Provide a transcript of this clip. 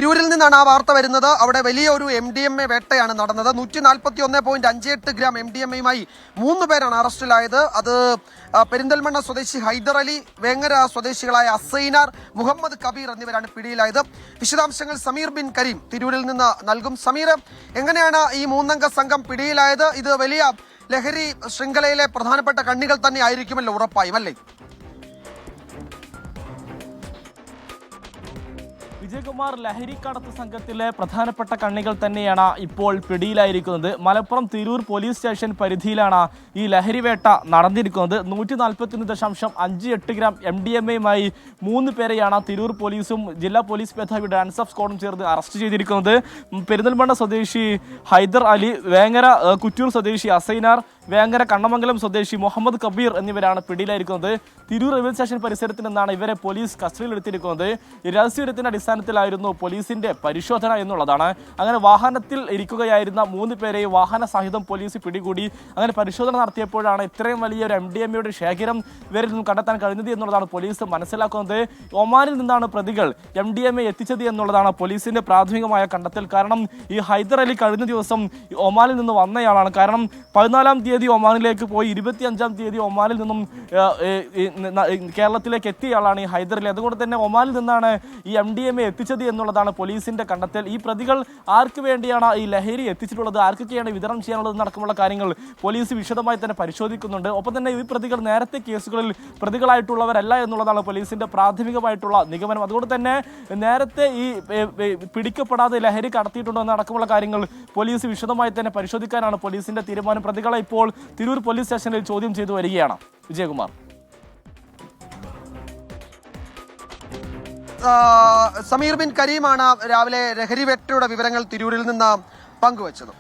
തിരൂരിൽ നിന്നാണ് ആ വാർത്ത വരുന്നത്. അവിടെ വലിയ ഒരു MDMA വേട്ടയാണ് നടന്നത്. 141.58 ഗ്രാം MDMAയുമായി 3 പേരാണ് അറസ്റ്റിലായത്. അത് പെരിന്തൽമണ്ണ സ്വദേശി ഹൈദർ അലി, വേങ്ങര സ്വദേശികളായ അസൈനാർ, മുഹമ്മദ് കബീർ എന്നിവരാണ് പിടിയിലായത്. വിശദാംശങ്ങൾ സമീർ ബിൻ കരീം തിരൂരിൽ നിന്ന് നൽകും. സമീർ, എങ്ങനെയാണ് ഈ 3 അംഗ സംഘം പിടിയിലായത്? ഇത് വലിയ ലഹരി ശൃംഖലയിലെ പ്രധാനപ്പെട്ട കണ്ണികൾ തന്നെ ആയിരിക്കുമല്ലോ ഉറപ്പായും, അല്ലേ? വിജയകുമാർ, ലഹരിക്കടത്ത് സംഘത്തിലെ പ്രധാനപ്പെട്ട കണ്ണികൾ തന്നെയാണ് ഇപ്പോൾ പിടിയിലായിരിക്കുന്നത്. മലപ്പുറം തിരൂർ പോലീസ് സ്റ്റേഷൻ പരിധിയിലാണ് ഈ ലഹരിവേട്ട നടന്നിരിക്കുന്നത്. 141.58 ഗ്രാം MDMAയുമായി 3 പേരെയാണ് തിരൂർ പോലീസും ജില്ലാ പോലീസ് മേധാവിയുടെ അൻസഫ് സ്ക്വാഡും ചേർന്ന് അറസ്റ്റ് ചെയ്തിരിക്കുന്നത്. പെരിന്തൽമണ്ണ സ്വദേശി ഹൈദർ അലി, വേങ്ങര കുറ്റൂർ സ്വദേശി അസൈനാർ, വേങ്ങര കണ്ണമംഗലം സ്വദേശി മുഹമ്മദ് കബീർ എന്നിവരാണ് പിടിയിലായിരിക്കുന്നത്. തിരൂർ റെയിൽവേ സ്റ്റേഷൻ പരിസരത്ത് നിന്നാണ് ഇവരെ പോലീസ് കസ്റ്റഡിയിലെടുത്തിരിക്കുന്നത്. രഹസ്യവിവരത്തിന്റെ അടിസ്ഥാനത്തിലായിരുന്നു പോലീസിന്റെ പരിശോധന എന്നുള്ളതാണ്. അങ്ങനെ വാഹനത്തിൽ ഇരിക്കുകയായിരുന്ന 3 പേരെയും വാഹന സഹിതം പോലീസ് പിടികൂടി. അങ്ങനെ പരിശോധന നടത്തിയപ്പോഴാണ് ഇത്രയും വലിയ ഒരു MDMAയുടെ ശേഖരം ഇവരിൽ നിന്നും കണ്ടെത്താൻ കഴിഞ്ഞത് എന്നുള്ളതാണ് പോലീസ് മനസ്സിലാക്കുന്നത്. ഒമാനിൽ നിന്നാണ് പ്രതികൾ MDMA എത്തിച്ചത് എന്നുള്ളതാണ് പോലീസിന്റെ പ്രാഥമികമായ കണ്ടെത്തൽ. കാരണം ഈ ഹൈദർ അലി കഴിഞ്ഞ ദിവസം ഒമാനിൽ നിന്ന് വന്നയാളാണ്. കാരണം 14-ാം തീയതി ഒമാനിലേക്ക് പോയി 25-ാം തീയതി ഒമാനിൽ നിന്നും കേരളത്തിലേക്ക് എത്തിയയാളാണ് ഈ ഹൈദർ അലി. അതുകൊണ്ട് തന്നെ ഒമാനിൽ നിന്നാണ് ഈ MDMA എത്തിച്ചത് എന്നുള്ളതാണ് പോലീസിന്റെ കണ്ടെത്തൽ. ഈ പ്രതികൾ ആർക്ക് വേണ്ടിയാണ് ഈ ലഹരി എത്തിച്ചിട്ടുള്ളത്, ആർക്കൊക്കെയാണ് വിതരണം ചെയ്യാനുള്ളത് അടക്കമുള്ള കാര്യങ്ങൾ പോലീസ് വിശദമായി തന്നെ പരിശോധിക്കുന്നുണ്ട്. ഒപ്പം തന്നെ ഈ പ്രതികൾ നേരത്തെ കേസുകളിൽ പ്രതികളായിട്ടുള്ളവരല്ല എന്നുള്ളതാണ് പോലീസിന്റെ പ്രാഥമികമായിട്ടുള്ള നിഗമനം. അതുകൊണ്ട് തന്നെ നേരത്തെ ഈ പിടിക്കപ്പെടാതെ ലഹരി കടത്തിയിട്ടുണ്ടോ എന്നടക്കമുള്ള കാര്യങ്ങൾ പോലീസ് വിശദമായി തന്നെ പരിശോധിക്കാനാണ് പോലീസിന്റെ തീരുമാനം. പ്രതികളെ ഇപ്പോൾ തിരൂർ പോലീസ് സ്റ്റേഷനിൽ ചോദ്യം ചെയ്തു വരികയാണ്. വിജയകുമാർ. സമീർ ബിൻ കരീമാണ് രാവിലെ ലഹരി വേട്ടയുടെ വിവരങ്ങൾ തിരൂരിൽ നിന്ന് പങ്കുവച്ചത്.